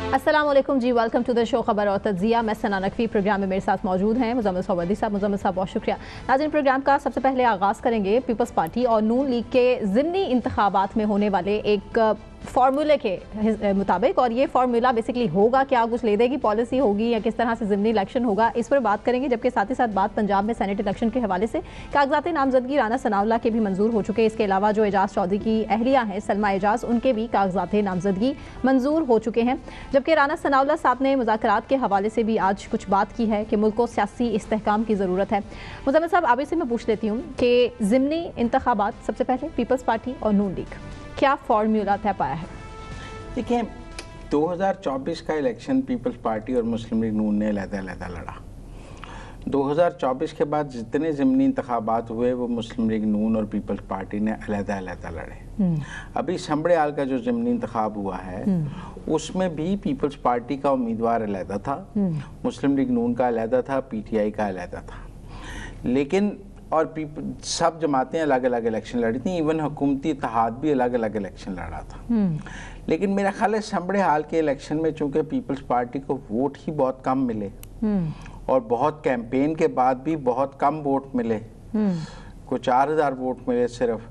अस्सलाम वालेकुम जी, welcome to the show खबर और तज्जिया। मैं सना नकवी, प्रोग्राम में मेरे साथ मौजूद हैं मुजम्मिल सवादी साहब। मुजम्मिल साहब बहुत शुक्रिया। नाज़रीन, प्रोग्राम का सबसे पहले आगाज़ करेंगे पीपल्स पार्टी और नून लीग के ज़िमनी इंतखाबात में होने वाले एक फार्मूले के मुताबिक, और ये फार्मूला बेसिकली होगा क्या, कुछ ले देगी पॉलिसी होगी या किस तरह से ज़िमनी इलेक्शन होगा, इस पर बात करेंगे। जबकि साथ ही साथ बात पंजाब में सेनेट इलेक्शन के हवाले से कागजात नामजदगी राना सनाउल्लाह के भी मंजूर हो चुके हैं। इसके अलावा जो एजाज चौधरी की अहलिया हैं सलमा एजाज, उनके भी कागजात नामजदगी मंजूर हो चुके हैं। जबकि राना सनाउल्लाह साहब ने मुज़ाकरात के हवाले से भी आज कुछ बात की है कि मुल्क को सियासी इस्तेहकाम की ज़रूरत है। मुजम्मिल साहब, आप से मैं पूछ लेती हूँ कि ज़िमनी इंतखाबात सबसे पहले पीपल्स पार्टी और नून लीग क्या फार्मूला तय पाया है? देखिए, 2024 का इलेक्शन पीपल्स पार्टी और मुस्लिम लीग नून ने अलग-अलग लड़ा। 2024 के बाद जितने ज़िमनी इंतखाबात हुए वो मुस्लिम लीग नून और पीपल्स पार्टी ने अलग-अलग लड़े। अभी संबड़ियाल का जो ज़िमनी इंतखाब हुआ है उसमें भी पीपल्स पार्टी का उम्मीदवार अलग था, मुस्लिम लीग नून का अलग था, पीटीआई का अलग था। लेकिन और सब जमातें अलग अलग इलेक्शन लड़ी थी, इवन हुकूमती इत्तेहाद भी अलग अलग इलेक्शन लड़ा था। लेकिन मेरा ख्याल है संबड़े हाल के इलेक्शन में चूंकि पीपल्स पार्टी को वोट ही बहुत कम मिले और बहुत कैंपेन के बाद भी बहुत कम वोट मिले, कुछ 4000 वोट मिले सिर्फ,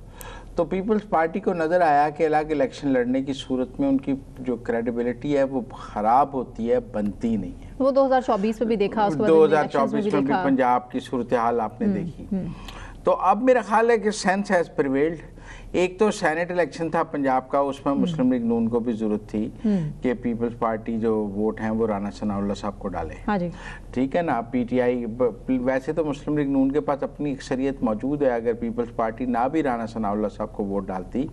तो पीपल्स पार्टी को नज़र आया कि अलग इलेक्शन लड़ने की सूरत में उनकी जो क्रेडिबिलिटी है वो ख़राब होती है, बनती नहीं है। वो 2024 में भी देखा, 2024 में भी पंजाब की सूरत हाल आपने देखी। तो अब मेरा ख्याल है कि सेंस हैज़ प्रिवेल्ड। एक तो सेनेट इलेक्शन था पंजाब का, उसमें मुस्लिम लीग नून को भी जरूरत थी कि पीपल्स पार्टी जो वोट हैं वो राना सनाउल्लाह साहब को डाले। हाँ जी। ठीक है ना। पीटीआई वैसे तो मुस्लिम लीग नून के पास अपनी अक्सरियत मौजूद है, अगर पीपल्स पार्टी ना भी राना सनाउल्लाह साहब को वोट डालती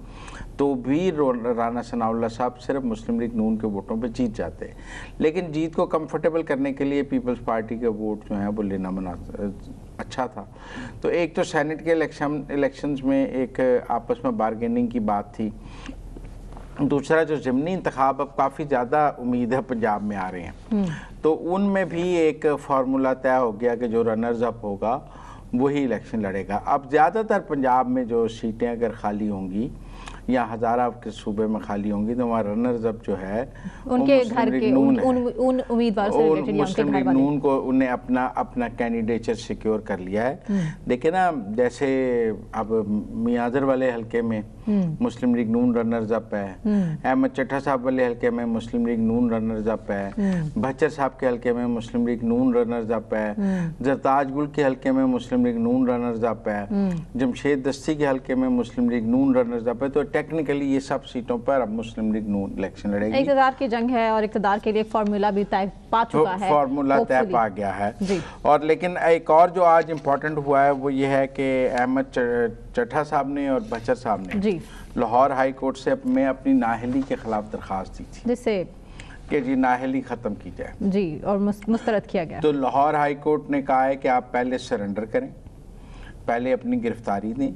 तो भी राना सनाउल्लाह साहब सिर्फ मुस्लिम लीग नून के वोटों पर जीत जाते। लेकिन जीत को कंफर्टेबल करने के लिए पीपल्स पार्टी के वोट जो हैं वो लेना अच्छा था। तो एक तो सेनेट के इलेक्शंस में एक आपस में बारगेनिंग की बात थी। दूसरा जो ज़िमनी इंतखाब अब काफ़ी ज़्यादा उम्मीद है पंजाब में आ रहे हैं, तो उनमें भी एक फार्मूला तय हो गया कि जो रनर्स अप होगा वही इलेक्शन लड़ेगा। अब ज़्यादातर पंजाब में जो सीटें अगर खाली होंगी या हज़ारा के सूबे में खाली होंगी तो वहाँ रनर्स अप जो है उनके घर के उन उम्मीदवार से रिलेटेड मुस्लिम लीग नून को उन्हें अपना कैंडिडेचर सिक्योर कर लिया है। देखिए ना, जैसे अब मियाजर वाले हलके में मुस्लिम लीग नून रनर्स अप है, अहमद चट्टा साहब वाले हलके में मुस्लिम लीग नून रनर्स अप है, भच्चर साहब के हलके में मुस्लिम लीग नून रनर्स अप है, जरताज गुल के हलके में मुस्लिम लीग नून रनर्स अप है, जमशेद दस्ती के हलके में मुस्लिम लीग नून रनर्स अप है। तो टेक्निकली ये सब सीटों पर अब मुस्लिम लीग नून इलेक्शन लड़ेगी। इक़्तिदार की जंग है और इक़्तिदार के लिए फार्मूला भी तय पा चुका है, फार्मूला तय पा गया है। और लेकिन एक और जो आज इम्पोर्टेंट हुआ है वो ये है कि अहमद चट्टा साहब ने और भच्चर साहब ने लाहौर हाई कोर्ट से में अपनी नाअहली के खिलाफ दरख्वास्त दी थी, जिससे कि जी नाअहली ख़त्म की जाए जी, और मुस्तरद किया गया। तो लाहौर हाई कोर्ट ने कहा है कि आप पहले सरेंडर करें, पहले अपनी गिरफ्तारी दें,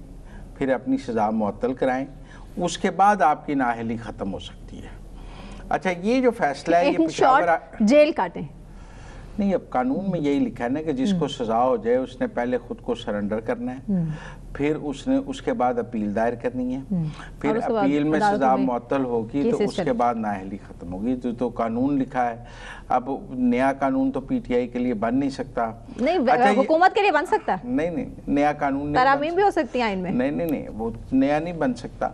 फिर अपनी सज़ा मुअत्तल कराएं, उसके बाद आपकी नाअहली ख़त्म हो सकती है। अच्छा, ये जो फैसला है ये पेशावर जेल काटें नहीं, अब कानून में यही लिखा है ना कि जिसको सज़ा हो जाए उसने पहले खुद को सरेंडर करना है, फिर उसके बाद अपील दायर करनी है, फिर अपील में सज़ा मुअत्तल होगी तो उसके बाद नाअहली ख़त्म होगी। तो कानून लिखा है। अब नया कानून तो पीटीआई के लिए बन नहीं सकता। नहीं, अच्छा, हुकूमत के लिए बन सकता है। नहीं, नया कानून तरामीम भी हो सकती है आइन में। नहीं, वो नया नहीं बन सकता।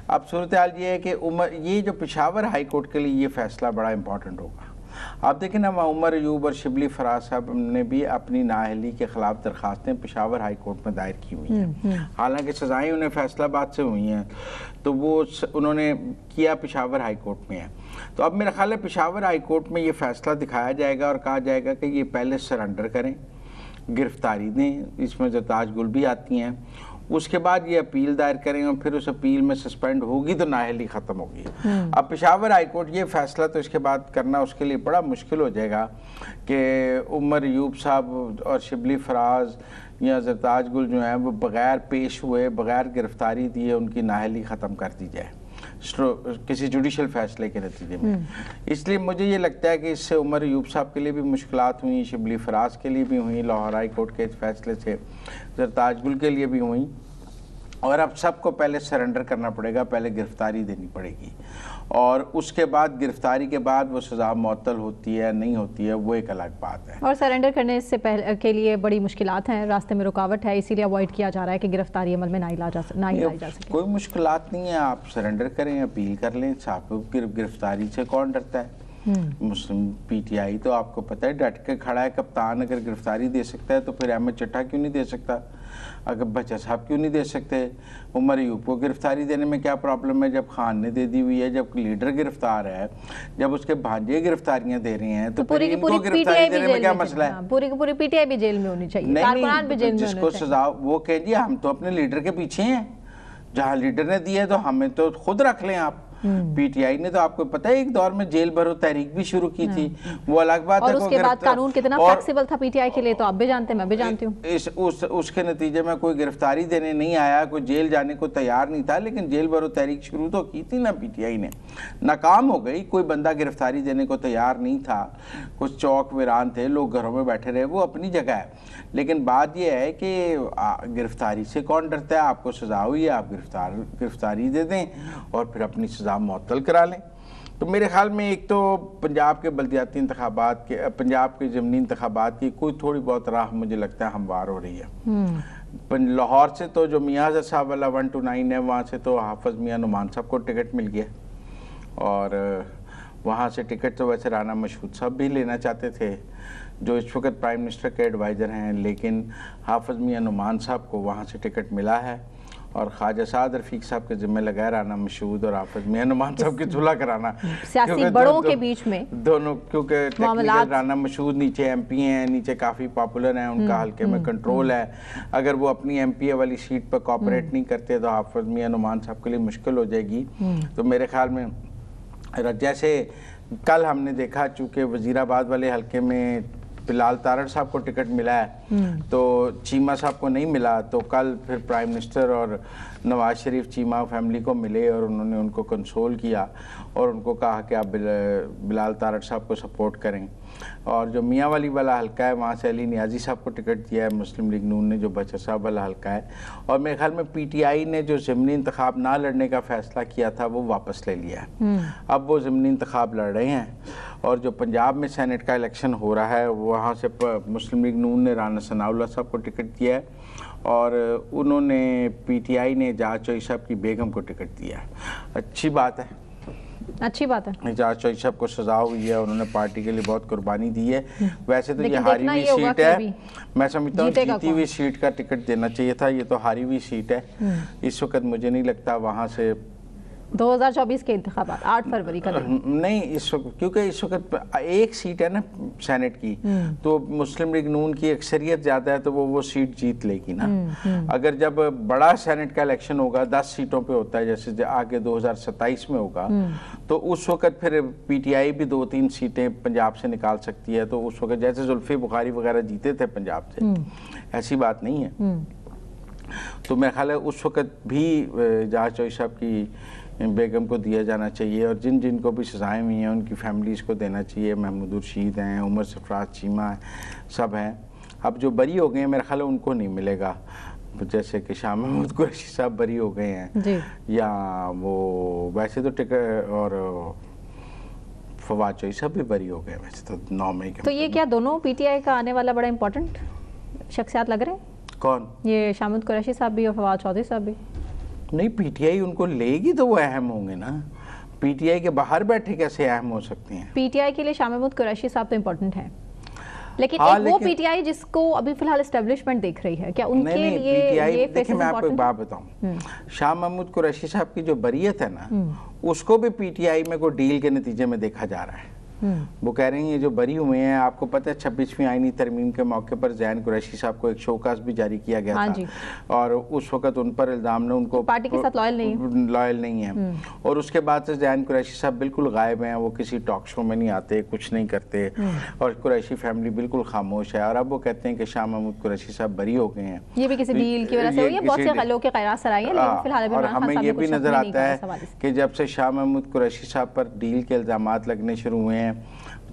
अब सूरत हाल ये है कि ये जो पेशावर हाई कोर्ट के लिए ये फैसला बड़ा इंपॉर्टेंट होगा। आप देखें ना, उमर अयूब और शिबली फराज साहब ने भी अपनी नाअहली के खिलाफ दरखास्तें पेशावर हाई कोर्ट में दायर की हुई हैं। हालांकि सज़ाएं उन्हें फैसलाबाद से हुई हैं, तो वो उन्होंने किया पेशावर हाई कोर्ट में है। तो अब मेरा ख्याल है पेशावर हाई कोर्ट में ये फैसला दिखाया जाएगा और कहा जाएगा कि ये पहले सरेंडर करें, गिरफ्तारी दें, इसमें जरताज गुल भी आती हैं, उसके बाद ये अपील दायर करेंगे और फिर उस अपील में सस्पेंड होगी तो नाअहली ख़त्म होगी। अब पेशावर हाई कोर्ट ये फैसला तो इसके बाद करना उसके लिए बड़ा मुश्किल हो जाएगा कि उमर अयूब साहब और शिबली फराज या जरताज गुल जो हैं वो बग़ैर पेश हुए, बग़ैर गिरफ्तारी दिए उनकी नाअहली ख़त्म कर दी जाए किसी जुडिशल फैसले के नतीजे में। इसलिए मुझे ये लगता है कि इससे उमर अयूब साहब के लिए भी मुश्किलात हुई, शिबली फराज के लिए भी हुई, लाहौर हाई कोर्ट के फैसले से जरताज गुल के लिए भी हुई, और अब सबको पहले सरेंडर करना पड़ेगा, पहले गिरफ्तारी देनी पड़ेगी। और उसके बाद गिरफ्तारी के बाद वो सज़ा मुअत्तल होती है नहीं होती है, वो एक अलग बात है। और सरेंडर करने से पहले के लिए बड़ी मुश्किलात हैं, रास्ते में रुकावट है, इसीलिए अवॉइड किया जा रहा है कि गिरफ्तारी अमल में ना लाई जा सके। कोई मुश्किलात नहीं है, आप सरेंडर करें, अपील कर लें, साहब गिरफ्तारी से कौन डरता है। मुस्लिम पीटीआई तो आपको पता है डट के खड़ा है, कप्तान अगर गिरफ्तारी दे सकता है तो फिर अहमद चट्टा क्यों नहीं दे सकता, अगर बच्चा साहब क्यों नहीं दे सकते, उमर अयूब को गिरफ्तारी देने में क्या प्रॉब्लम है, जब खान ने दे दी हुई है, जब लीडर गिरफ्तार है, जब उसके भांजे गिरफ्तारियां दे रहे हैं तो पूरी इनको गिरफ्तारी देने में क्या मसला है। पूरी की पूरी पीटीआई भी जेल में होनी चाहिए, नहीं, भी जेल में जिसको सजा वो कहिए हम तो अपने लीडर के पीछे हैं, जहाँ लीडर ने दिया है तो हमें तो खुद रख लें आप। पीटीआई ने तो आपको पता है एक दौर में जेल भरो तहरीक भी शुरू की थी, वो अलग बात है। और उसके बाद कानून कितना फ्लेक्सिबल था पीटीआई के लिए तो आप भी जानते हैं, मैं भी जानती हूँ। उसके नतीजे में कोई गिरफ्तारी देने नहीं आया, कोई जेल जाने को तैयार नहीं था, लेकिन जेल भरो तहरीक शुरू तो की थी ना पीटीआई ने, नाकाम हो गई। कोई बंदा गिरफ्तारी देने को तैयार नहीं था, कुछ चौक वीरान थे, लोग घरों में बैठे रहे, वो अपनी जगह है। लेकिन बात यह है कि गिरफ्तारी से कौन डरता है, आपको सजा हुई है, आप गिरफ्तारी दे दें और फिर अपनी सजा मुअत्तल करा लें। तो मेरे ख्याल में एक तो पंजाब के बल्दियाती इंतखाबात के, पंजाब के ज़मीनी इंतखाबात की कोई थोड़ी बहुत राह मुझे लगता है हमवार हो रही है। लाहौर से तो जो मियाँ हज़रत साहब वाला 1 to 9 है, वहाँ से तो हाफिज़ मियाँ नुमान साहब को टिकट मिल गया, और वहाँ से टिकट तो वैसे राना मशहूद साहब भी लेना चाहते थे जो इस वक्त प्राइम मिनिस्टर के एडवाइज़र हैं, लेकिन हाफिज़ मियाँ नुमान साहब को वहाँ से टिकट मिला है और ख्वाजा साद रफ़ीक साहब के ज़िम्मे लगाया राना मशहूद और हाफिज़ मियाँ नुमान साहब की सुलह कराना, सियासी बड़ों के बीच में दोनों, क्योंकि राना मशहूद नीचे एमपी हैं, नीचे काफ़ी पॉपुलर हैं, उनका हल्के में कंट्रोल है। अगर वो अपनी एमपीए वाली सीट पर कोऑपरेट नहीं करते तो हाफिज़ मियाँ नुमान साहब के लिए मुश्किल हो जाएगी। तो मेरे ख्याल में जैसे कल हमने देखा, चूँकि वज़ीराबाद वाले हल्के में बिलाल तारड़ साहब को टिकट मिला है तो चीमा साहब को नहीं मिला, तो कल फिर प्राइम मिनिस्टर और नवाज शरीफ चीमा फैमिली को मिले और उन्होंने उनको कंसोल किया और उनको कहा कि आप बिलाल तारड़ साहब को सपोर्ट करें। और जो मियाँ वाली वाला हल्का है वहाँ से अली नियाजी साहब को टिकट दिया है मुस्लिम लीग नून ने, जो बचर साहब वाला हल्का है। और मेरे ख्याल में पीटीआई ने जो ज़िमनी इंतखाब ना लड़ने का फ़ैसला किया था वो वापस ले लिया है, अब वो ज़िमनी इंतखाब लड़ रहे हैं। और जो पंजाब में सेनेट का इलेक्शन हो रहा है वहाँ से मुस्लिम लीग नून ने राना सनाउल्लाह साहब को टिकट दिया है और उन्होंने पीटीआई ने एजाज चौधरी साहब की बेगम को टिकट दिया है। अच्छी बात है, अच्छी बात है। एजाज चौधरी साहब को सजा हुई है, उन्होंने पार्टी के लिए बहुत कुर्बानी दी है। वैसे तो ये हारी हुई सीट है, मैं समझता हूँ जीती हुई सीट का टिकट देना चाहिए था, ये तो हारी हुई सीट है। इस वक्त मुझे नहीं लगता वहाँ से 2024 के इंतखाबात 8 फरवरी का नहीं, इस वक्त क्योंकि इस वक्त एक सीट है ना सेनेट की, तो मुस्लिम लीग नून की अक्सरियत ज़्यादा है तो वो सीट जीत लेगी ना। अगर जब बड़ा सेनेट का इलेक्शन होगा 10 सीटों पे होता है जैसे आगे 2027 में होगा, तो उस वक्त फिर पीटीआई भी 2-3 सीटें पंजाब से निकाल सकती है। तो उस वक्त जैसे जुल्फी बुखारी वगैरह जीते थे पंजाब से, ऐसी बात नहीं है। तो मेरा ख्याल है उस वक्त भी एजाज चौधरी साहब की बेगम को दिया जाना चाहिए और जिन जिनको भी सजाएं हुई हैं उनकी फैमिलीज़ को देना चाहिए। महमूद रशीद हैं, उमर सरफराज चीमा सब हैं, अब जो बरी हो गए हैं मेरा ख्याल है उनको नहीं मिलेगा, जैसे कि शाह महमूद कुरैशी साहब बरी हो गए हैं या वो वैसे तो टिकट, और फवाद चौधरी साहब भी बरी हो गए वैसे तो 9 मई के। तो ये क्या दोनों पीटीआई का आने वाला बड़ा इंपॉर्टेंट शख्सियात लग रहे हैं? कौन? ये शाह महमूद कुरैशी साहब भी और फवाद चौधरी साहब भी। नहीं, पीटीआई उनको लेगी तो वो अहम होंगे ना, पीटीआई के बाहर बैठे कैसे अहम हो सकते हैं? पीटीआई के लिए शाह महमूद कुरैशी साहब तो इम्पोर्टेंट है, लेकिन हाँ, वो पीटीआई जिसको अभी फिलहाल एस्टेब्लिशमेंट देख रही है, क्या उनके लिए देखिए मैं आपको एक बात बताऊं, शाह महमूद कुरैशी साहब की जो बरीयत है ना, उसको भी पीटीआई में कोई डील के नतीजे में देखा जा रहा है। वो कह रहे हैं ये जो बरी हुए हैं, आपको पता है 26वीं आईनी तरमीम के मौके पर ज़ैन कुरैशी साहब को एक शोकास भी जारी किया गया था और उस वक्त उन पर इल्ज़ाम ने उनको पार्टी के साथ लॉयल नहीं है और उसके बाद से ज़ैन कुरैशी साहब बिल्कुल गायब हैं, वो किसी टॉक शो में नहीं आते, कुछ नहीं करते और कुरैशी फैमिली बिल्कुल खामोश है। और अब वो कहते हैं कि शाह महमूद कुरैशी साहब बरी हो गए हैं, ये भी किसी डील की वजह से हुई है, बहुत से लोगों के क़यास सराय हैं, लेकिन फिलहाल और हमें ये भी नजर आता है कि जब से शाह महमूद कुरैशी साहब पर डील के इल्ज़ामात लगने शुरू हुए हैं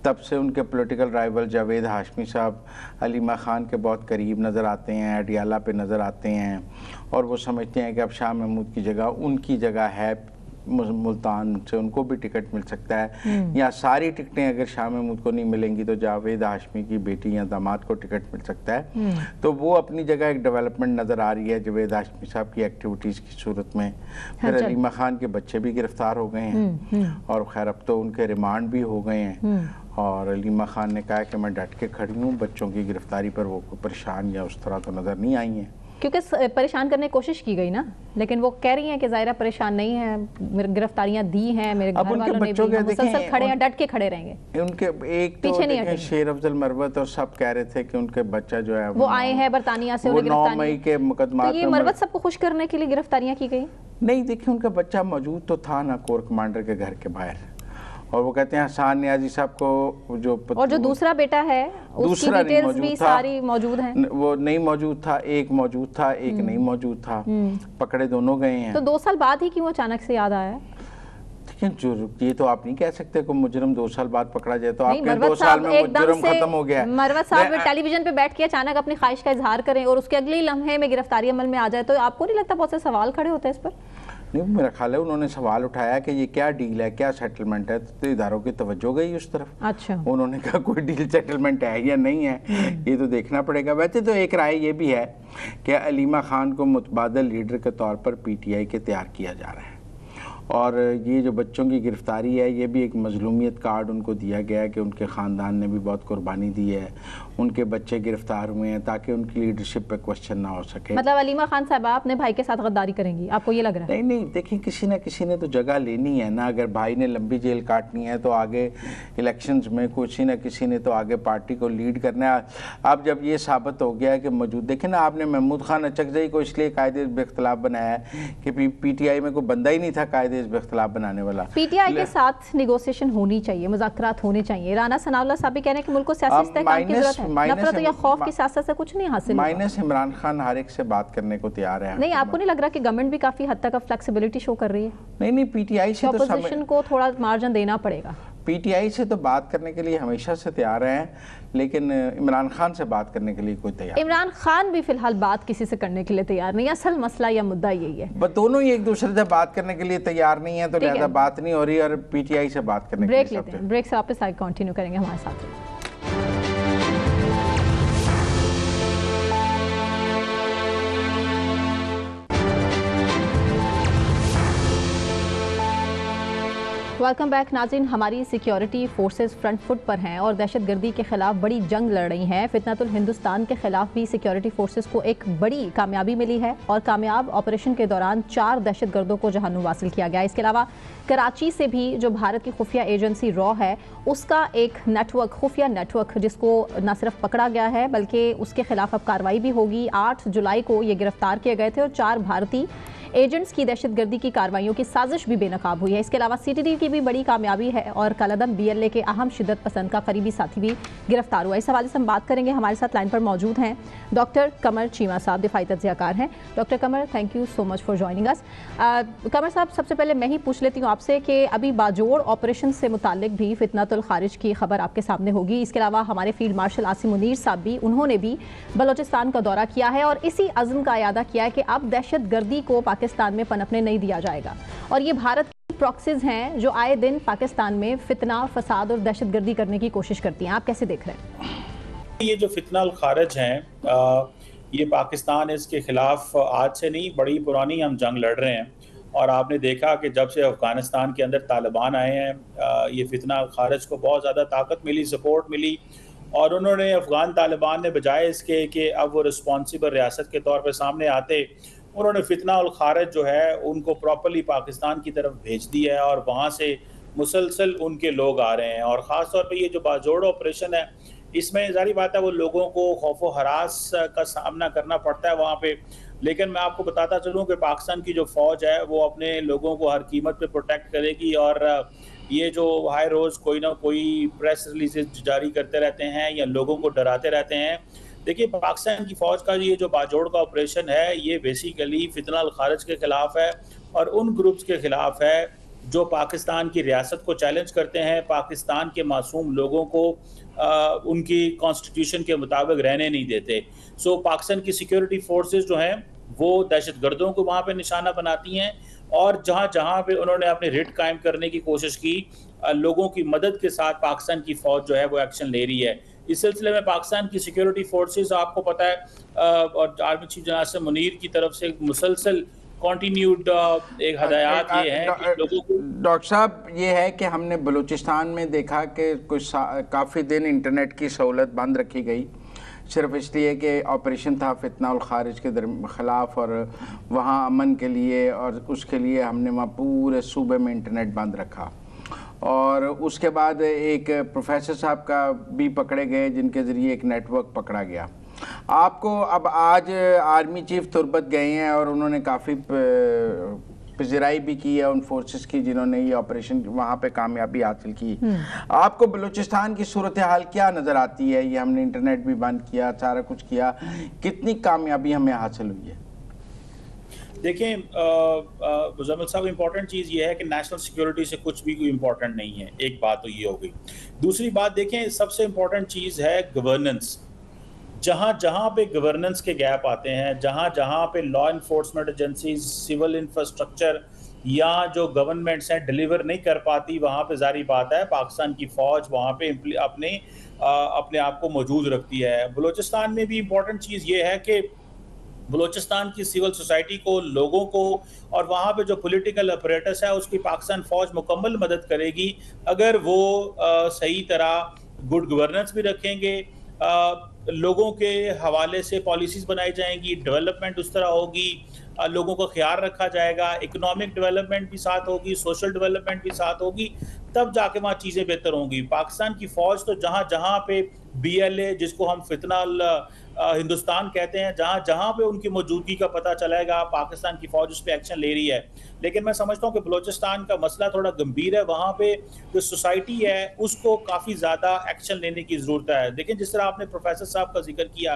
तब से उनके पॉलिटिकल राइवल जावेद हाशमी साहब हलीमा खान के बहुत करीब नज़र आते हैं, अडियाला पे नज़र आते हैं और वो समझते हैं कि अब शाह महमूद की जगह उनकी जगह है मुल्तान से उनको भी टिकट मिल सकता है, या सारी टिकटें अगर शाह महमूद को नहीं मिलेंगी तो जावेद हाशमी की बेटी या दामाद को टिकट मिल सकता है। तो वो अपनी जगह एक डेवलपमेंट नज़र आ रही है जावेद हाशमी साहब की एक्टिविटीज़ की सूरत में। फिर अलीमा खान के बच्चे भी गिरफ्तार हो गए हैं और खैर अब तो उनके रिमांड भी हो गए हैं, और अलीमा खान ने कहा कि मैं डट के खड़ी हूँ, बच्चों की गिरफ्तारी पर वो परेशान या उस तरह तो नज़र नहीं आई हैं, क्योंकि परेशान करने की कोशिश की गई ना, लेकिन वो कह रही हैं कि ज़ाहिरा परेशान नहीं है, गिरफ्तारियां दी हैं, मेरे घर वालों ने भी, मुसलसल खड़े हैं, डट के खड़े रहेंगे। उनके एक तो देखें शेर अफजल मरवत और सब कह रहे थे कि उनके बच्चा जो है वो आए हैं बरतानिया से, 9 मई के मुकदमा। तो ये मरवत सबको खुश करने के लिए गिरफ्तारियां की गई? नहीं, देखिए उनका बच्चा मौजूद तो था ना कोर कमांडर के घर के बाहर, और वो कहते हैं हसान नियाजी साहब को और जो दूसरा बेटा है उसकी डिटेल्स भी सारी मौजूद हैं। वो नहीं मौजूद था, एक मौजूद था, एक नहीं मौजूद था, पकड़े दोनों गए हैं। तो 2 साल बाद ही क्यों अचानक से याद आया? जो ये तो आप नहीं कह सकते को मुजरिम 2 साल बाद पकड़ा जाए तो आपके 2 साल में मुजरिम खत्म हो गया। मरवत साहब टेलीविजन पे बैठ के अचानक अपनी ख्वाहिश का इजहार करें और उसके अगले लम्हे में गिरफ्तारी अमल में आ जाए, तो आपको नहीं लगता बहुत से सवाल खड़े होते हैं इस पर? नहीं, मेरा ख्याल है उन्होंने सवाल उठाया कि ये क्या डील है, क्या सेटलमेंट है, तो इदारों की तवज्जो गई उस तरफ। अच्छा, उन्होंने कहा कोई डील सेटलमेंट है या नहीं है ये तो देखना पड़ेगा। वैसे तो एक राय ये भी है कि अलीमा खान को मुतबादल लीडर के तौर पर PTI के तैयार किया जा रहा है, और ये जो बच्चों की गिरफ्तारी है ये भी एक मजलूमियत कार्ड उनको दिया गया है कि उनके ख़ानदान ने भी बहुत कुर्बानी दी है, उनके बच्चे गिरफ्तार हुए हैं ताकि उनकी लीडरशिप पे क्वेश्चन ना हो सके। मतलब अलीमा खान साहबा अपने भाई के साथ गद्दारी करेंगी, आपको ये लग रहा है? नहीं नहीं, देखिए किसी न किसी ने तो जगह लेनी है ना, अगर भाई ने लंबी जेल काटनी है तो आगे इलेक्शंस में किसी न किसी ने तो आगे पार्टी को लीड करना है। अब जब ये साबित हो गया है कि मौजूद, देखें ना आपने महमूद खान अचकजई को इसलिए कायदे बेख्तलाफ बनाया है कि PTI में कोई बंदा ही नहीं था कायदे बेख्तलाफ बनाने वाला। PTI के साथ नेगोशिएशन होनी चाहिए, मुज़ाकरात होने चाहिए। राना सनाउल्लाह साहब भी कह रहे हैं कि मुल्क को सियासी इस्तेहकाम की जरूरत है, नफरत या खौफ की सियासत से कुछ नहीं हासिल होगा। माइनस इमरान खान हर एक से बात करने को तैयार है। नहीं, आपको नहीं लग रहा कि गवर्नमेंट भी काफी हद तक फ्लेक्सिबिलिटी शो कर रही है? नहीं, PTI से तो अपोजिशन को थोड़ा मार्जिन देना पड़ेगा। PTI से तो बात करने के लिए हमेशा से तैयार हैं, लेकिन इमरान खान से बात करने के लिए कोई तैयार। इमरान खान भी फिलहाल बात किसी से करने के लिए तैयार नहीं है। असल मसला या मुद्दा यही है, बस दोनों ही एक दूसरे से बात करने के लिए तैयार नहीं है, तो लिहाजा बात नहीं हो रही और PTI से बात करने के लिए। ब्रेक लेते हैं, ब्रेक से वापस आगे कंटिन्यू करेंगे हमारे साथ। वेलकम बैक नाज़रीन। हमारी सिक्योरिटी फोर्सेस फ्रंट फुट पर हैं और दहशतगर्दी के खिलाफ बड़ी जंग लड़ रही हैं। फितनतुल हिंदुस्तान के खिलाफ भी सिक्योरिटी फोर्सेस को एक बड़ी कामयाबी मिली है और कामयाब ऑपरेशन के दौरान 4 दहशतगर्दों को जहन्नुम हासिल किया गया। इसके अलावा कराची से भी जो भारत की खुफिया एजेंसी रॉ है उसका एक नेटवर्क, खुफिया नेटवर्क, जिसको न सिर्फ पकड़ा गया है बल्कि उसके खिलाफ अब कार्रवाई भी होगी। 8 जुलाई को ये गिरफ्तार किए गए थे और 4 भारतीय एजेंट्स की दहशतगर्दी की कार्रवाइयों की साजिश भी बेनकाब हुई है। इसके अलावा CTD की भी बड़ी कामयाबी है और कालादम BLA के अहम शिद्दत पसंद का करीबी साथी भी गिरफ्तार हुआ। इस हवाले से हम बात करेंगे। हमारे साथ लाइन पर मौजूद हैं डॉक्टर कमर चीमा साहब, दिफाई तज्ज़ियाकार हैं। Doctor Qamar, thank you so much for joining us. Qamar साहब, सबसे पहले मैं ही पूछ लेती हूँ आपसे कि अभी बाजोड़ ऑपरेशन से मुतालिक भी फितनतुल खारिज की खबर आपके सामने होगी। इसके अलावा हमारे फील्ड मार्शल आसिम मुनीर साहब भी, उन्होंने भी बलोचिस्तान का दौरा किया है और इसी अज़्म का इयादा किया है कि अब दहशतगर्दी को पाकिस्तान में पनपने नहीं दिया जाएगा। और ये भारत की प्रॉक्सीज हैं जो आए दिन पाकिस्तान में फितना, फसाद और दहशतगर्दी करने की कोशिश करती हैं। आप कैसे देख रहे हैं? ये जो फितनल खारिज हैं, ये पाकिस्तान इसके खिलाफ आज से नहीं, बड़ी पुरानी हम जंग लड़ रहे हैं। और आपने देखा कि जब से अफगानिस्तान के अंदर तालिबान आए हैं, ये फितना खारिज को बहुत ज़्यादा ताकत मिली, सपोर्ट मिली, और उन्होंने अफगान तालिबान ने बजाय इसके कि अब वो रिस्पॉन्सिबल रियासत के तौर पर सामने आते, उन्होंने फितना और खारिज जो है उनको प्रॉपरली पाकिस्तान की तरफ भेज दिया है और वहाँ से मुसलसल उनके लोग आ रहे हैं। और ख़ास तौर पे ये जो बाजोड़ ऑपरेशन है, इसमें जारी बात है वो लोगों को खौफ व हरास का सामना करना पड़ता है वहाँ पे। लेकिन मैं आपको बताता चलूँ कि पाकिस्तान की जो फ़ौज है वो अपने लोगों को हर कीमत पे प्रोटेक्ट करेगी। और ये जो हाई रोज़ कोई ना कोई प्रेस रिलीज़ जारी करते रहते हैं या लोगों को डराते रहते हैं। देखिए, पाकिस्तान की फ़ौज का ये जो बाजोड़ का ऑपरेशन है, ये बेसिकली फितना अल खारिज के ख़िलाफ़ है और उन ग्रुप्स के ख़िलाफ़ है जो पाकिस्तान की रियासत को चैलेंज करते हैं, पाकिस्तान के मासूम लोगों को उनकी कॉन्स्टिट्यूशन के मुताबिक रहने नहीं देते। सो पाकिस्तान की सिक्योरिटी फोर्सेस जो हैं वो दहशतगर्दों को वहाँ पे निशाना बनाती हैं, और जहां जहां पे उन्होंने अपने रिट कायम करने की कोशिश की, लोगों की मदद के साथ पाकिस्तान की फौज जो है वो एक्शन ले रही है। इस सिलसिले में पाकिस्तान की सिक्योरिटी फोर्सेस, आपको पता है, और आर्मी चीफ जनाब से मुनीर की तरफ से मुसलसल कॉन्टिन्यूड एक हदायत ये है कि लोगों को। डॉक्टर साहब, ये है कि हमने बलूचिस्तान में देखा कि कुछ काफ़ी दिन इंटरनेट की सहूलत बंद रखी गई, सिर्फ इसलिए कि ऑपरेशन था फितना उल खारिज के ख़िलाफ़, और वहाँ अमन के लिए, और उसके लिए हमने वहाँ पूरे सूबे में इंटरनेट बंद रखा। और उसके बाद एक प्रोफेसर साहब का भी पकड़े गए, जिनके ज़रिए एक नेटवर्क पकड़ा गया। आपको अब आज आर्मी चीफ तुर्बत गए हैं और उन्होंने काफ़ी पजराई भी की है उन फोर्सेस की जिन्होंने ये ऑपरेशन वहाँ पे कामयाबी हासिल की। आपको बलूचिस्तान की सूरत हाल क्या नज़र आती है? ये हमने इंटरनेट भी बंद किया, सारा कुछ किया, कितनी कामयाबी हमें हासिल हुई है? देखें मुज़म्मिल साहब, इम्पॉर्टेंट चीज़ ये है कि नेशनल सिक्योरिटी से कुछ भी कोई इम्पॉर्टेंट नहीं है। एक बात तो ये हो गई। दूसरी बात देखें, सबसे इम्पॉर्टेंट चीज़ है गवर्नेंस। जहाँ जहाँ पे गवर्नेंस के गैप आते हैं, जहाँ जहाँ पे law enforcement agencies, civil infrastructure या जो गवर्नमेंट्स हैं डिलीवर नहीं कर पाती, वहाँ पे जारी बात है पाकिस्तान की फ़ौज वहाँ पे अपने आप को मौजूद रखती है। बलूचिस्तान में भी इम्पॉर्टेंट चीज़ ये है कि बलूचिस्तान की सिविल सोसाइटी को, लोगों को, और वहाँ पे जो पॉलिटिकल अपरेटस है उसकी पाकिस्तान फ़ौज मुकम्मल मदद करेगी अगर वो सही तरह गुड गवर्नेंस भी रखेंगे, लोगों के हवाले से पॉलिसीज़ बनाई जाएंगी, डेवलपमेंट उस तरह होगी, लोगों का ख्याल रखा जाएगा, इकोनॉमिक डेवलपमेंट भी साथ होगी, सोशल डेवलपमेंट भी साथ होगी, तब जाके वहाँ चीज़ें बेहतर होंगी। पाकिस्तान की फ़ौज तो जहाँ जहाँ पे BLA, जिसको हम फितना हिंदुस्तान कहते हैं, जहाँ जहाँ पे उनकी मौजूदगी का पता चलेगा पाकिस्तान की फ़ौज उस पर एक्शन ले रही है। लेकिन मैं समझता हूँ कि बलूचिस्तान का मसला थोड़ा गंभीर है। वहाँ पे जो सोसाइटी है उसको काफ़ी ज़्यादा एक्शन लेने की ज़रूरत है। लेकिन जिस तरह आपने प्रोफेसर साहब का जिक्र किया,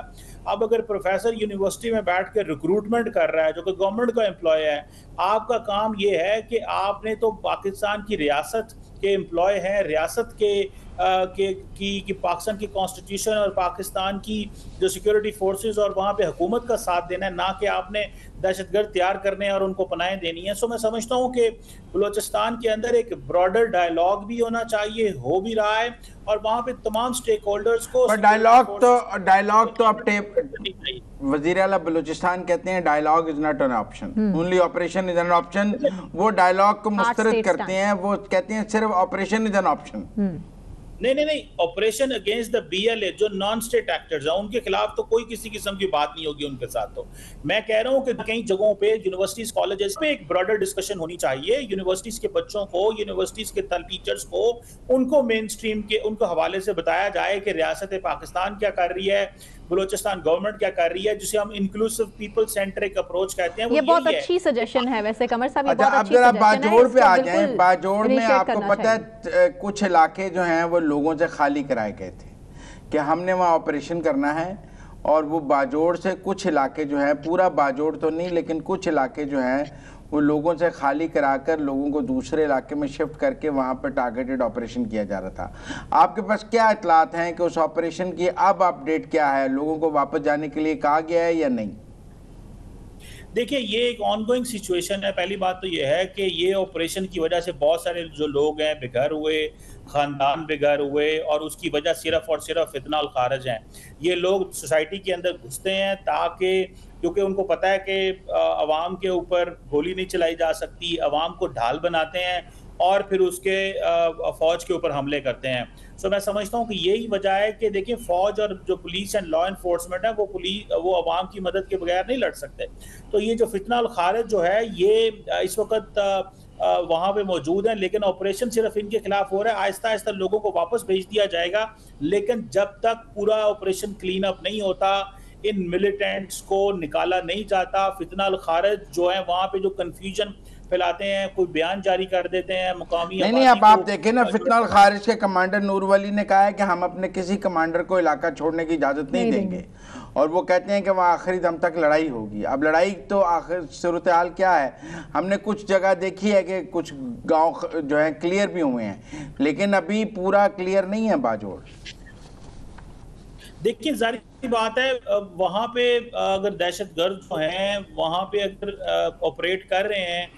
अब अगर प्रोफेसर यूनिवर्सिटी में बैठ कर रिक्रूटमेंट कर रहा है जो कि गवर्नमेंट का एम्प्लॉय है, आपका काम ये है कि आपने तो पाकिस्तान की रियासत के एम्प्लॉय हैं, रियासत की पाकिस्तान की कॉन्स्टिट्यूशन और पाकिस्तान की जो सिक्योरिटी फोर्सेस और वहाँ पे हुकूमत का साथ देना है, ना कि आपने दहशतगर्द तैयार करने और उनको पनाहें देनी है। सो मैं समझता हूँ कि बलूचिस्तान के अंदर एक ब्रॉडर डायलॉग भी होना चाहिए, हो भी रहा है, और वहाँ पे तमाम स्टेक होल्डर्स को डायलॉग तो अब वज़ीर आला बलूचिस्तान कहते हैं dialogue is not an option, only operation is an option. वो डायलॉग को मुस्तरद करते हैं, वो कहते हैं सिर्फ ऑपरेशन इज एन ऑप्शन। नहीं, ऑपरेशन अगेंस्ट द BLA, जो नॉन स्टेट एक्टर्स हैं उनके खिलाफ तो कोई किसी किस्म की बात नहीं होगी उनके साथ। तो मैं कह रहा हूँ कि कई जगहों पे यूनिवर्सिटीज, कॉलेजेस पे एक ब्रॉडर डिस्कशन होनी चाहिए। यूनिवर्सिटीज के बच्चों को, यूनिवर्सिटीज के टीचर्स को, उनको मेन स्ट्रीम के उनको हवाले से बताया जाए कि रियासत पाकिस्तान क्या कर रही है, बलूचिस्तान गवर्नमेंट क्या कर रही है, जिसे हम इंक्लूसिव पीपल सेंट्रिक अप्रोच कहते हैं। ये बहुत अच्छी सजेशन है वैसे कमर साहब, ये बहुत अच्छी सजेशन है। बाजोड़ पे आ जाए, बाजोड़ में आपको पता है कुछ इलाके जो हैं वो लोगों से खाली कराए गए थे कि हमने वहाँ ऑपरेशन करना है, और वो बाजोड़ से कुछ इलाके जो हैं, पूरा बाजोड़ तो नहीं लेकिन कुछ इलाके जो हैं वो लोगों से खाली कराकर लोगों को दूसरे इलाके में शिफ्ट करके वहाँ पर टारगेटेड ऑपरेशन किया जा रहा था। आपके पास क्या इतलात हैं कि उस ऑपरेशन की अब अपडेट क्या है? लोगों को वापस जाने के लिए कहा गया है या नहीं? देखिए, ये एक ऑनगोइंग सिचुएशन है। पहली बात तो ये है कि ये ऑपरेशन की वजह से बहुत सारे जो लोग हैं बेघर हुए, ख़ानदान बेघर हुए, और उसकी वजह सिर्फ और सिर्फ फितना उल खारिज हैं। ये लोग सोसाइटी के अंदर घुसते हैं ताकि, क्योंकि उनको पता है कि अवाम के ऊपर गोली नहीं चलाई जा सकती, अवाम को ढाल बनाते हैं और फिर उसके फ़ौज के ऊपर हमले करते हैं। सो मैं समझता हूँ कि यही वजह है कि देखिए, फ़ौज और जो पुलिस एंड लॉ इन्फोर्समेंट है वो अवाम की मदद के बगैर नहीं लड़ सकते। तो ये जो फितना उल खारिज जो है ये इस वक्त वहाँ पे मौजूद है, लेकिन ऑपरेशन सिर्फ इनके खिलाफ हो रहा है। आहिस्ता आहिस्ता लोगों को वापस भेज दिया जाएगा, लेकिन जब तक पूरा ऑपरेशन क्लीन अप नहीं होता, इन मिलिटेंट्स को निकाला नहीं जाता, फितना उल खारिज जो है वहाँ पे जो कंफ्यूजन फैलाते हैं, कोई बयान जारी कर देते हैं मुकामी। नहीं, अब आप देखें ना, फितना उल खारिज के कमांडर नूर वली ने कहा है कि हम अपने किसी कमांडर को इलाका छोड़ने की इजाज़त नहीं देंगे, और वो कहते हैं कि वहाँ आखिरी दम तक लड़ाई होगी। अब लड़ाई तो आखिर सूरत हाल क्या है? हमने कुछ जगह देखी है कि कुछ गांव जो है क्लियर भी हुए हैं, लेकिन अभी पूरा क्लियर नहीं है बाजोड़। देखिए, जाहिर बात है वहाँ पे अगर दहशतगर्द जो हैं वहाँ पे अगर ऑपरेट कर रहे हैं,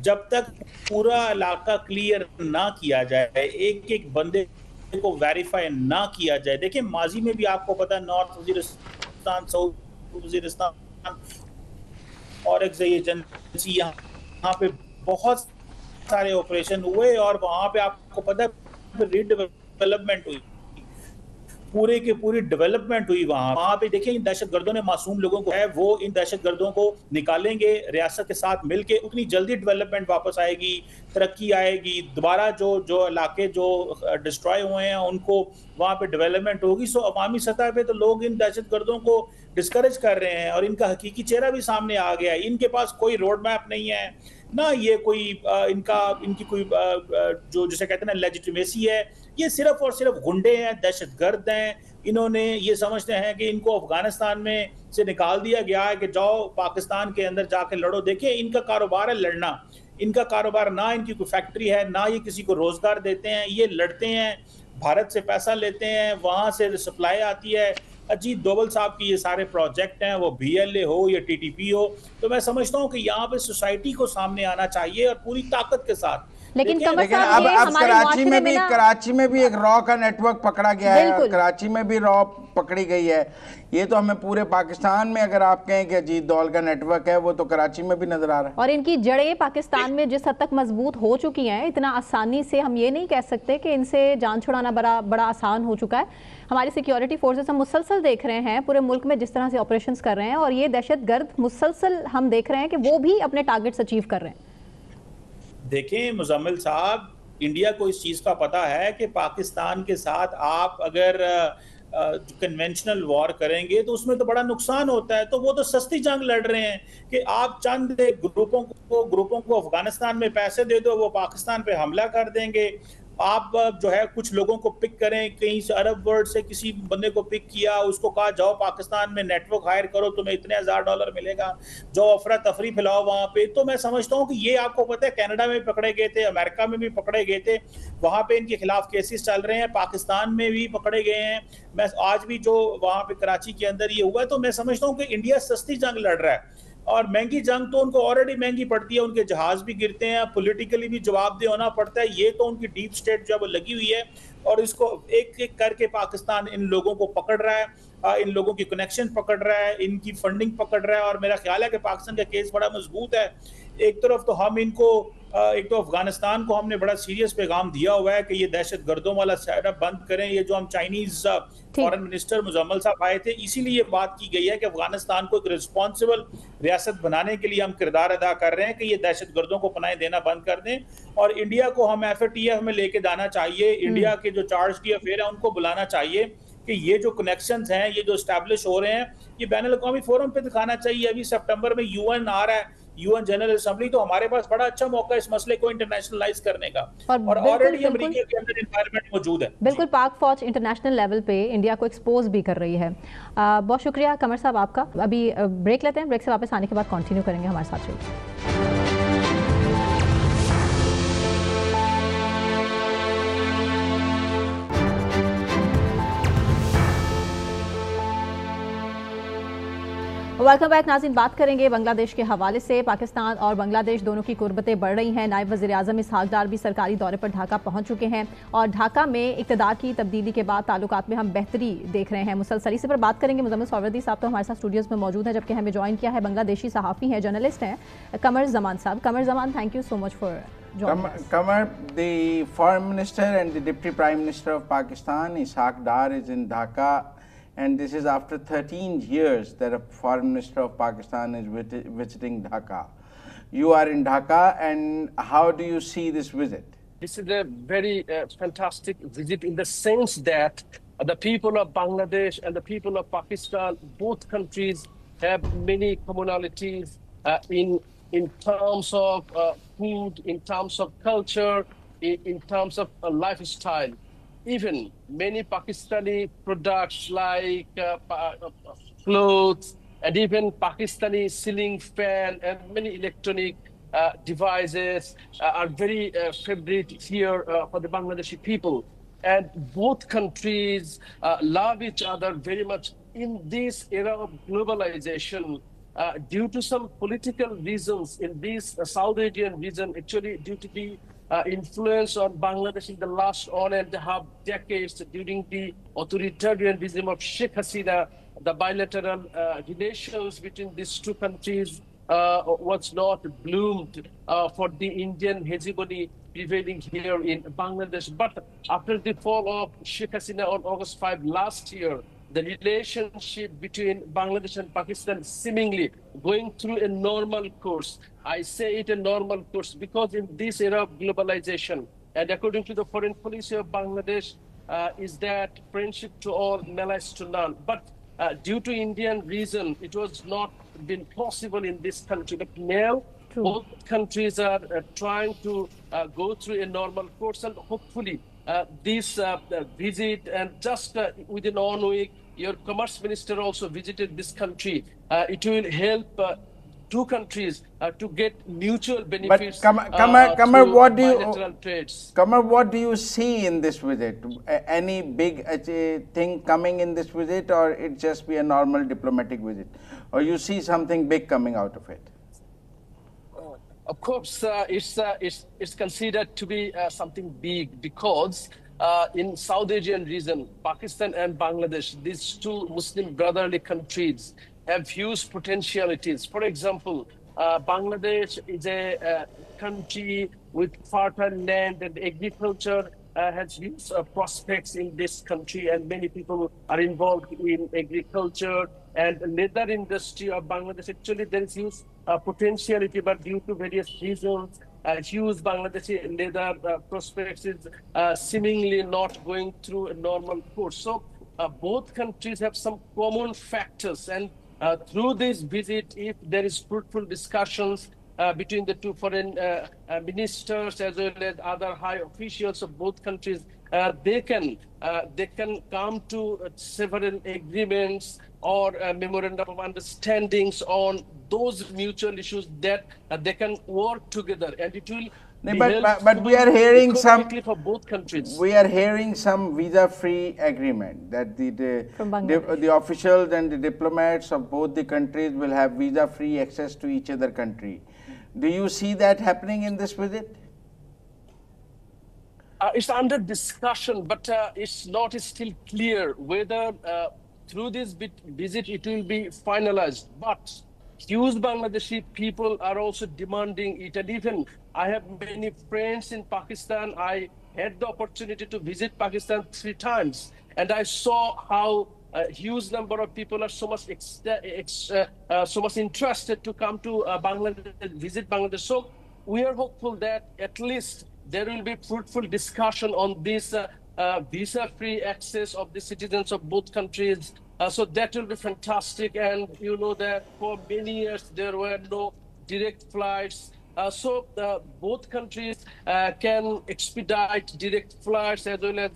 जब तक पूरा इलाका क्लियर ना किया जाए, एक एक बंदे को वेरीफाई ना किया जाए। देखिए माजी में भी आपको पता है नॉर्थ वजीरिस्तान, साउथ वजीरिस्तान और एजेंसी यहाँ पे बहुत सारे ऑपरेशन हुए और वहां पे आपको पता है रीडेवलपमेंट हुई, पूरे की पूरी डेवलपमेंट हुई। वहां पे देखिए इन दहशतगर्दों ने मासूम लोगों को है, वो इन दहशतगर्दों को निकालेंगे रियासत के साथ मिलके, उतनी जल्दी डेवलपमेंट वापस आएगी, तरक्की आएगी, दोबारा जो इलाके जो डिस्ट्रॉय हुए हैं उनको वहां पे डेवलपमेंट होगी। सो अवामी सतह पे तो लोग इन दहशतगर्दों को डिस्करेज कर रहे हैं और इनका हकीकी चेहरा भी सामने आ गया है। इनके पास कोई रोड मैप नहीं है ना, ये कोई इनकी कोई जो जिसे कहते हैं ना लेजिटिमेसी है। ये सिर्फ और सिर्फ गुंडे हैं, दहशतगर्द हैं। इन्होंने ये समझते हैं कि इनको अफगानिस्तान में से निकाल दिया गया है कि जाओ पाकिस्तान के अंदर जाके लड़ो। देखिए इनका कारोबार है लड़ना, इनका कारोबार ना इनकी कोई फैक्ट्री है ना ये किसी को रोजगार देते हैं। ये लड़ते हैं, भारत से पैसा लेते हैं, वहां से सप्लाई आती है। अजीत डोवल साहब की ये सारे प्रोजेक्ट हैं, वो BLA हो या TTP हो, तो मैं समझता हूँ कि यहाँ पे सोसाइटी को सामने आना चाहिए और पूरी ताकत के साथ। लेकिन अब कराची में भी एक रॉ का नेटवर्क पकड़ा गया है, कराची में भी रॉ पकड़ी गई है। ये तो हमें पूरे पाकिस्तान में अगर आप कहें कि अजीत डोवल का नेटवर्क है, वो तो कराची में भी नजर आ रहा है। और इनकी जड़ें पाकिस्तान में जिस हद तक मजबूत हो चुकी हैं, इतना आसानी से हम ये नहीं कह सकते कि इनसे जान छुड़ाना बड़ा आसान हो चुका है। हमारी सिक्योरिटी फोर्सेस हम मुसलसल देख रहे हैं पूरे मुल्क में जिस तरह से ऑपरेशंस कर रहे हैं, और ये दहशतगर्द मुसलसल हम देख रहे हैं कि वो भी अपने टारगेट्स अचीव कर रहे हैं। देखें मुजम्मिल साहब, इंडिया को इस चीज़ का पता है कि पाकिस्तान के साथ आप अगर कन्वेंशनल वॉर करेंगे तो उसमें तो बड़ा नुकसान होता है। तो वो तो सस्ती जंग लड़ रहे हैं कि आप चंद ग्रुपों को अफगानिस्तान में पैसे दे दो, वो पाकिस्तान पे हमला कर देंगे। आप जो है कुछ लोगों को पिक करें, कहीं से अरब वर्ल्ड से किसी बंदे को पिक किया, उसको कहा जाओ पाकिस्तान में नेटवर्क हायर करो, तुम्हें इतने $1000 मिलेगा, जो अफरा तफरी फैलाओ वहां पे। तो मैं समझता हूँ कि ये आपको पता है कनाडा में पकड़े गए थे, अमेरिका में भी पकड़े गए थे, वहां पे इनके खिलाफ केसेस चल रहे हैं, पाकिस्तान में भी पकड़े गए हैं। मैं आज भी जो वहां पे कराची के अंदर ये हुआ है, तो मैं समझता हूँ कि इंडिया सस्ती जंग लड़ रहा है और महंगी जंग तो उनको ऑलरेडी महंगी पड़ती है। उनके जहाज भी गिरते हैं, पॉलिटिकली भी जवाबदेह होना पड़ता है। ये तो उनकी डीप स्टेट जो लगी हुई है और इसको एक एक करके पाकिस्तान इन लोगों को पकड़ रहा है, इन लोगों की कनेक्शन पकड़ रहा है, इनकी फंडिंग पकड़ रहा है। और मेरा ख्याल है कि पाकिस्तान का केस बड़ा मजबूत है। एक तरफ तो हम इनको एक तो अफगानिस्तान को हमने बड़ा सीरियस पैगाम दिया हुआ है कि ये दहशतगर्दों वाला सेटअप बंद करें। ये जो हम चाइनीज फॉरेन मिनिस्टर मुजम्मल साहब आए थे, इसीलिए बात की गई है कि अफगानिस्तान को एक रिस्पॉन्सिबल रियासत बनाने के लिए हम किरदार अदा कर रहे हैं कि ये दहशतगर्दों को पनाह देना बंद कर दें। और इंडिया को हम FATF में लेके जाना चाहिए। इंडिया के जो चार्ज की अफेयर है उनको बुलाना चाहिए कि ये जो कनेक्शंस हैं, ये जो एस्टैब्लिश हो रहे हैं, ये बैनुल अक़वामी फोरम पे दिखाना चाहिए। अभी सितंबर में UN आ रहा है, UN जनरल असेंबली, तो हमारे पास बड़ा अच्छा मौका है इस मसले को इंटरनेशनलाइज करने का। और ऑलरेडी अमेरिका के अंदर एनवायरनमेंट मौजूद है। बिल्कुल, पाक फौज इंटरनेशनल लेवल पे इंडिया को एक्सपोज भी कर रही है। बहुत शुक्रिया कमर साहब आपका। अभी ब्रेक लेते हैं, ब्रेक से वापस आने के बाद कंटिन्यू करेंगे। हमारे साथ रहिए। वेलकम बैक नाज़रीन। बात करेंगे बांग्लादेश के हवाले से। पाकिस्तान और बांग्लादेश दोनों की कुर्बतें बढ़ रही हैं। नायब वज़ीर आज़म इसहाक डार भी सरकारी दौरे पर ढाका पहुंच चुके हैं और ढाका में इक़्तिदार की तब्दीली के बाद ताल्लुकात में हम बेहतरी देख रहे हैं मुसलसल। इसी पर बात करेंगे। मुज़म्मिल सौरवर्दी साहब तो हमारे साथ स्टूडियोज़ में मौजूद हैं, जबकि हमें ज्वाइन किया है बांग्लादेशी सहाफ़ी हैं, जर्नलिस्ट हैं, कमर ज़मान साहब। Qamar Zaman, thank you so much for Kamar, the foreign minister and the deputy prime minister of Pakistan, Ishaq Dar, is in Dhaka, and this is after 13 years that a foreign minister of Pakistan is visiting Dhaka. You are in Dhaka, and how do you see this visit? This is a very fantastic visit in the sense that the people of Bangladesh and the people of Pakistan, both countries have many commonalities in terms of food, in terms of culture, in terms of lifestyle. Even many Pakistani products like clothes and even Pakistani ceiling fan and many electronic devices are very favorite here for the Bangladeshi people. And both countries love each other very much. In this era of globalization, due to some political reasons in this South Asian region, actually due to the influence on Bangladesh in the last 1.5 decades during the authoritarian regime of Sheikh Hasina, the bilateral relations between these two countries was not bloomed for the Indian hegemony prevailing here in Bangladesh. But after the fall of Sheikh Hasina on August 5 last year, the relationship between Bangladesh and Pakistan seemingly going through a normal course. I say it a normal course because in this era of globalization, and according to the foreign policy of Bangladesh, is that friendship to all, malice to none. But due to Indian reason, it was not been possible in this country. But now, both countries are trying to go through a normal course, and hopefully this visit, and just within 1 week, your commerce minister also visited this country. It will help two countries to get mutual benefits. But Qamar, what do you see in this visit? Any big thing coming in this visit, or it just be a normal diplomatic visit, or you see something big coming out of it? Of course, it's considered to be something big because in South Asian region, Pakistan and Bangladesh, these two Muslim brotherly countries have huge potentialities. For example, Bangladesh is a country with fertile land, and agriculture has huge prospects in this country, and many people are involved in agriculture and leather industry of Bangladesh. Actually, there is huge potentiality, but due to various reasons, huge Bangladeshi leather prospects is seemingly not going through a normal course. So both countries have some common factors, and through this visit, if there is fruitful discussions between the two foreign ministers as well as other high officials of both countries, they can come to several agreements or memorandum of understandings on those mutual issues that they can work together, and it will. But we are hearing some for both countries. We are hearing some visa-free agreement that the officials and the diplomats of both the countries will have visa-free access to each other country. Do you see that happening in this visit? It's under discussion, but it's not still clear whether through this visit it will be finalized. But huge Bangladeshi people are also demanding it, and even I have many friends in Pakistan. I had the opportunity to visit Pakistan 3 times, and I saw how a huge number of people are so much interested to come to Bangladesh, visit Bangladesh. So we are hopeful that at least there will be fruitful discussion on this visa-free access of the citizens of both countries. So that will be fantastic. And you know that for many years there were no direct flights. So both countries can expedite direct flights as well as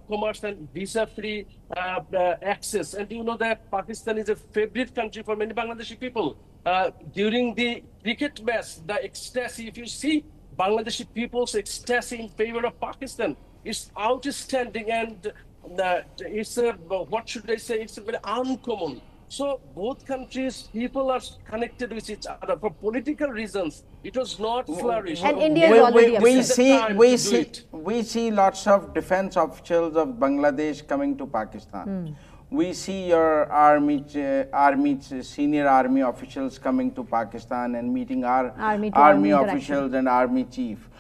commerce and visa-free access. And you know that Pakistan is a favorite country for many Bangladeshi people. During the cricket match, the ecstasy, if you see Bangladeshi people's ecstasy in favor of Pakistan, is outstanding, and it's what should I say? It's very uncommon. So both countries, people are connected with each other for political reasons. It was not flourish. And India is already we see lots of defense officials of Bangladesh coming to Pakistan. We see your senior army officials coming to Pakistan and meeting our army officials and army chief.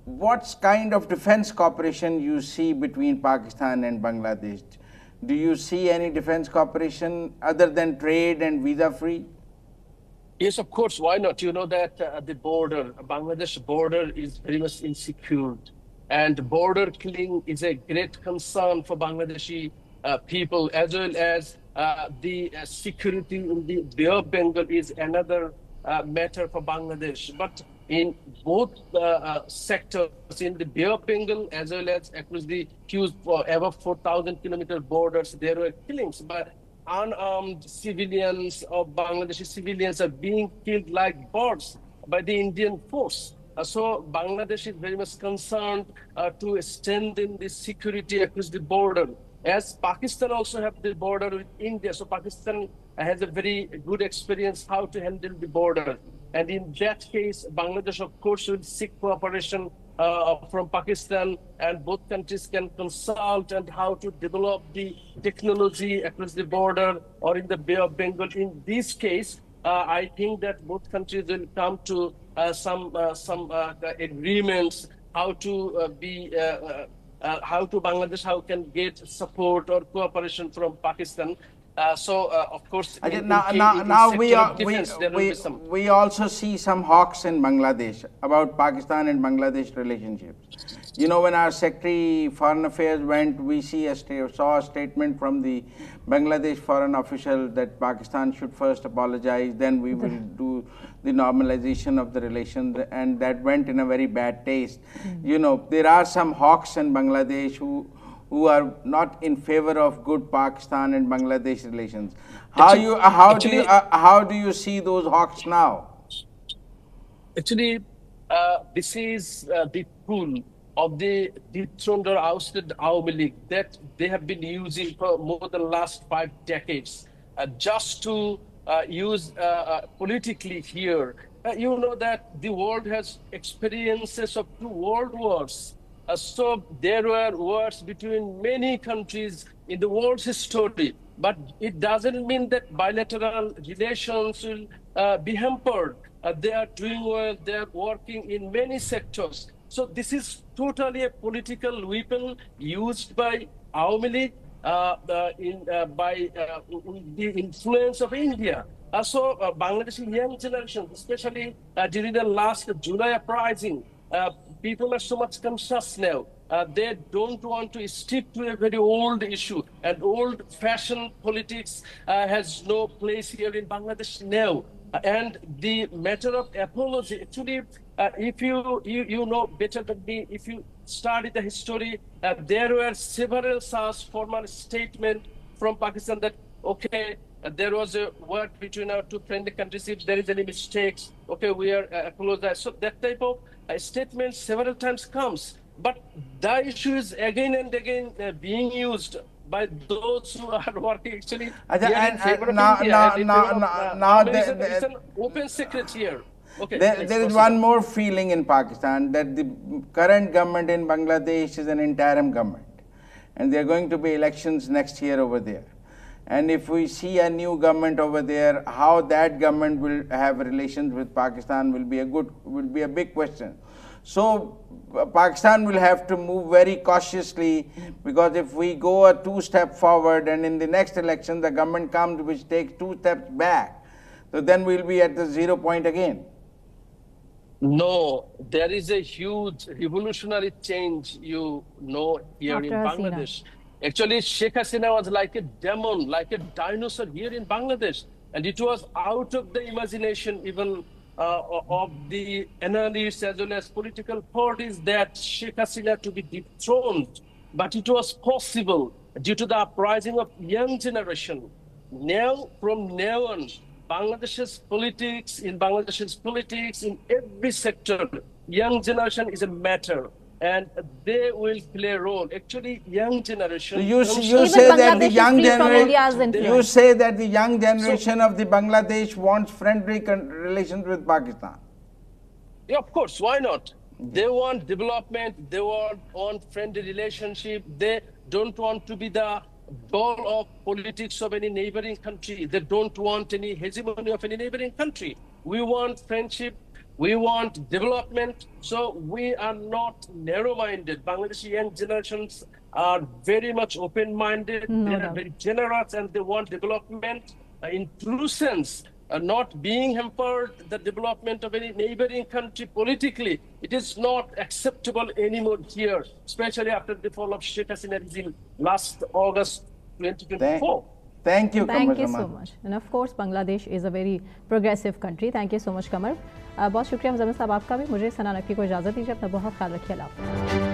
What kind of defense cooperation you see between Pakistan and Bangladesh? Do you see any defense cooperation other than trade and visa-free? Yes, of course. Why not? You know that the border, Bangladesh border, is very much insecure, and border killing is a great concern for Bangladeshi people, as well as the security in the Bay of Bengal is another matter for Bangladesh. But in both sectors, in the Bay of Bengal as well as across the huge above 4,000-kilometer borders, there were killings. But unarmed civilians or Bangladeshi civilians are being killed like birds by the Indian force. So Bangladesh is very much concerned to strengthen the security across the border. as Pakistan also have the border with India. So Pakistan has a very good experience how to handle the border. And in that case, Bangladesh, of course, will seek cooperation from Pakistan, and both countries can consult and how to develop the technology across the border or in the Bay of Bengal. In this case, I think that both countries will come to some agreements how to how to Bangladesh, how can get support or cooperation from Pakistan. Of course, we also see some hawks in Bangladesh about Pakistan and Bangladesh relationships. You know, when our Secretary Foreign Affairs went, we saw a statement from the Bangladesh foreign official that Pakistan should first apologize, then we will do the normalization of the relations, and that went in a very bad taste. You know, there are some hawks in Bangladesh who are not in favor of good Pakistan and Bangladesh relations. How do you see those hawks now? Actually, this is the tool of the dethroned or ousted Awami League that they have been using for more than the last 5 decades, just to use politically here. You know that the world has experiences of 2 world wars. So there were wars between many countries in the world's history, but it doesn't mean that bilateral relations will be hampered. They are doing well, they are working in many sectors. So this is totally a political weapon used by Awami League by the influence of India. Bangladeshi young generation, especially during the last July uprising, people are so much conscious now. They don't want to stick to a very old issue, and old-fashioned politics has no place here in Bangladesh now. And the matter of apology, actually, if you know better than me, if you study the history, there were several such formal statements from Pakistan that, okay, there was a word between our 2 friendly countries. If there is any mistakes, okay, we are apologize. So that type of statement several times comes, but the issue is again and again being used by those who are working actually in favor of India. It's an open secret here. Okay, there is one more feeling in Pakistan, that the current government in Bangladesh is an interim government, and there are going to be elections next year over there. And if we see a new government over there, how that government will have relations with Pakistan will be a big question. So Pakistan will have to move very cautiously, because if we go a 2 step forward and in the next election the government comes which takes 2 steps back, so then we'll be at the 0 point again. No, there is a huge revolutionary change, you know, here in Bangladesh. Actually, Sheikh Hasina was like a demon, like a dinosaur here in Bangladesh. And it was out of the imagination even of the analysts as well as political parties that Sheikh Hasina to be dethroned. But it was possible due to the uprising of young generation. Now, from now on, Bangladesh's politics, in every sector, young generation is a matter, and they will play a role. Actually, young generation. So you say that the young generation. You say that the young generation of the Bangladesh wants friendly relations with Pakistan. Yeah, of course. Why not? They want development. They want friendly relationship. They don't want to be the goal of politics of any neighboring country. They don't want any hegemony of any neighboring country. We want friendship. We want development. So we are not narrow-minded. Bangladeshi young generations are very much open-minded. They are very generous, and they want development in true sense. Not being hampered the development of any neighboring country politically. It is not acceptable anymore here, especially after the fall of Sheikh Hasina regime last August 2024. Thank you, Thank you so much. And of course, Bangladesh is a very progressive country. Thank you so much, Kamar. बहुत शुक्रिया मुज़म्मिल साहब आपका भी. मुझे सना नकवी को इजाज़त दीजिए. अपना बहुत ख्याल रखिए. अल्लाह हाफ़िज़.